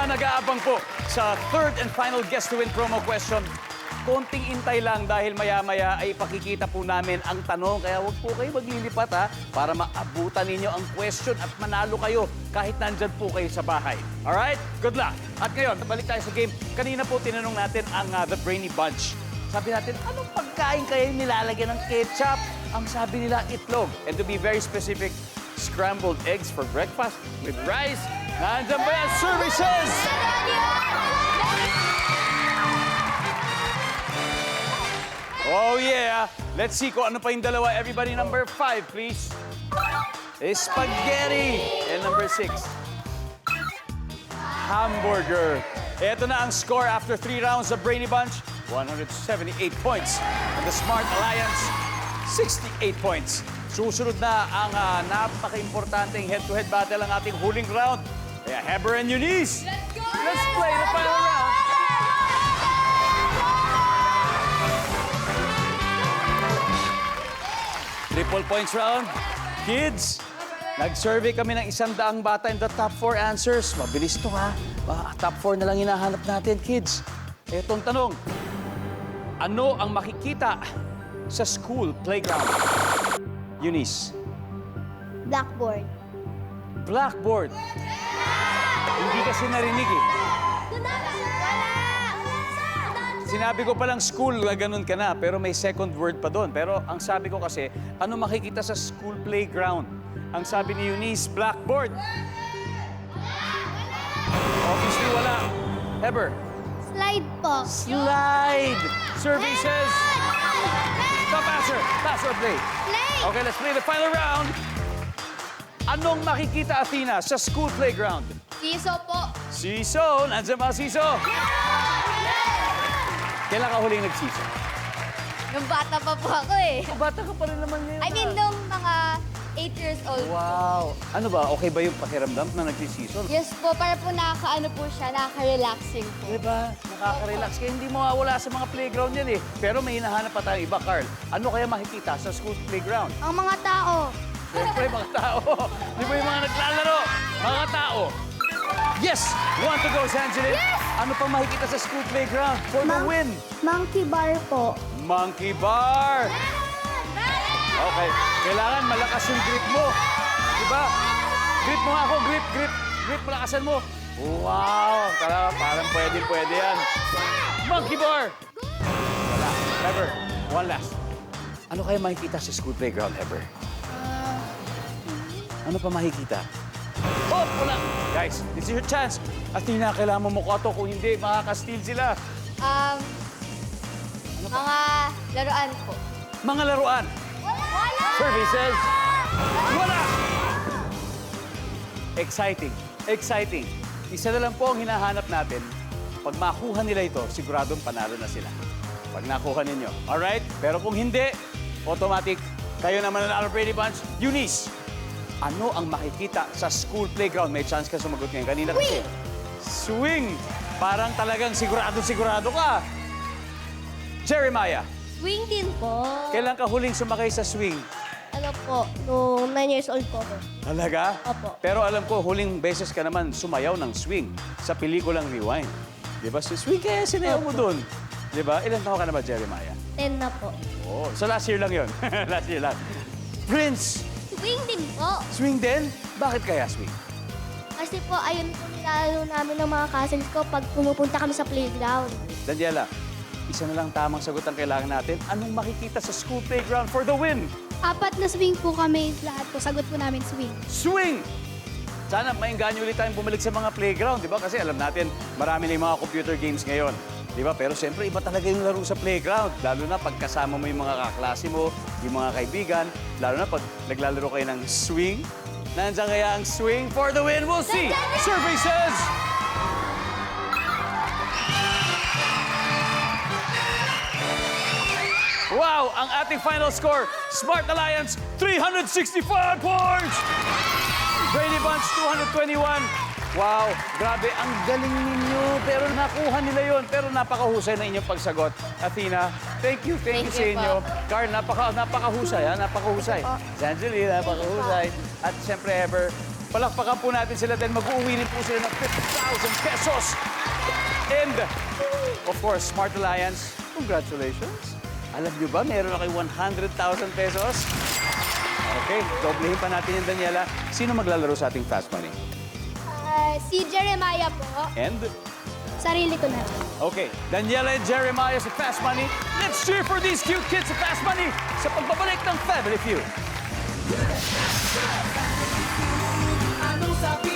mga nag-aabang po sa third and final Guess to Win promo question, konting intay lang dahil maya-maya ay pakikita po namin ang tanong. Kaya huwag po kayo maglilipat ha, para maabutan ninyo ang question at manalo kayo kahit nandyan po kayo sa bahay. Alright? Good luck! At ngayon, balik tayo sa game. Kanina po tinanong natin ang The Brainy Bunch. Sabi natin, anong pagkain kaya yung nilalagyan ng ketchup? Ang sabi nila, itlog. And to be very specific, scrambled eggs for breakfast with rice. Nandiyan ba yan? Services! Oh yeah! Let's see kung ano pa yung dalawa. Everybody, number 5, please. Spaghetti. And number 6, hamburger. Ito na ang score after 3 rounds of Brainy Bunch. 178 points. And the Smart Alliance, 68 points. Susunod na ang napaka-importanteng head-to-head battle ang ating huling round. Kaya Heber and Eunice, let's play the final round. Triple points round. Kids, nag-survey kami ng 100 bata in the top 4 answers. Mabilis to ha. Top 4 na lang hinahanap natin, kids. Etong tanong, ano ang makikita sa school playground? Eunice. Blackboard. Blackboard. Hindi kasi narinig eh. Sinabi ko palang school, ganun ka na, pero may second word pa doon. Pero ang sabi ko kasi, ano makikita sa school playground? Ang sabi ni Eunice, blackboard. Obviously wala. Heber. Slide po. Slide. Services. Stop answer. Pass or play? Play. Okay, let's play the final round. Anong makikita, Athena, sa school playground? Siso po. Siso. Nandiyan ba, Siso? Kailan ka huling nagsiso? Nung bata pa po ako eh. Bata ka pa rin naman ngayon. I mean, nung mga 8 years old. Wow. Ano ba? Okay ba yung pakiramdam na nagsisiso? Yes po, para po nakaka-ano po siya, nakaka-relaxing po. Diba? Nakaka-relax. Kaya hindi mo mawawala sa mga playground yan eh. Pero may hinahanap pa tayong iba, Carl. Ano kaya makikita sa school playground? Ang mga tao. Siyempre, mga tao. Di ba yung mga naglalaro? Mga tao. Yes! Want to go, Sanjay? Yes! Ano pa makikita sa school playground for the win? Monkey bar po. Monkey bar! Okay. Kailangan malakas yung grip mo. Diba? Grip mo nga ako. Grip, grip. Grip, malakasan mo. Wow! Parang pwede yan. Monkey bar! Wala. Ever. One last. Ano kaya makikita sa school playground, Ever? Ano pa makikita? Oh, wala! Guys, this is your chance. Athena, kailangan mo mukha to. Kung hindi, makaka-steal sila. Mga laruan po. Mga laruan. Wala! Services. Wala! Exciting. Exciting. Isa na lang po ang hinahanap natin. Pag makuha nila ito, siguradong panalo na sila. Pag nakuha ninyo. Alright? Pero kung hindi, automatic, kayo naman nanalo Brady Bunch. Eunice, ano ang makikita sa school playground? May chance ka sumagot ngayon. Kanina kasi. Swing! Parang talagang sigurado ka. Jeremiah, Swing din po. kailan ka huling sumakay sa swing? Ano po, nung 9 years old po ako. Talaga? Opo. Pero alam ko, huling beses ka naman sumayaw ng swing sa pelikulang Rewind. Di ba? Swing kaya sinayaw mo dun. Di ba? Ilan taon ka na ba, Jeremiah? 10 na po. Oh, so last year lang yun. Last year lang. Prince, Swing din po. swing din? Bakit kaya swing? Kasi po, ayun po nilalaro namin ng mga cousins ko pag pumupunta kami sa playground. Daniela, isa na lang tamang sagot ang kailangan natin. Anong makikita sa school playground for the win? 4 na swing po kami lahat po. Sagot po namin swing. Swing! Sana maingganyo ulit tayong bumalik sa mga playground, di ba? Kasi alam natin, marami na yung mga computer games ngayon. Di ba? Pero siyempre, iba talaga yung laro sa playground. Lalo na pag kasama mo yung mga kaklase mo, yung mga kaibigan. Lalo na pag naglalaro kayo ng swing. Nandiyan kaya ang swing for the win? We'll see! Survey says... Wow! Ang ating final score, Smart Alliance, 365 points! Brady Bunch, 221. Wow, grabe, ang galing ninyo. Pero nakuha nila yon. Pero napakahusay na inyong pagsagot. Athena, thank you sa inyo. Carl, napakahusay, ha? Napakahusay. Sanjali, napakahusay. At siyempre, Ever, Palakpakan po natin sila dahil mag-uwi rin po sila ng 50,000 pesos. And, of course, Smart Alliance, congratulations. Alam nyo ba, meron na kayo 100,000 pesos? Okay, doblehin pa natin yung Daniela. Sino maglalaro sa ating Fast Money? Si Jeremiah po. And, Sarili ko na. okay, Daniela and Jeremiah sa Fast Money. Let's cheer for these cute kids sa Fast Money sa pagbabalik ng Family Feud. Anong sabi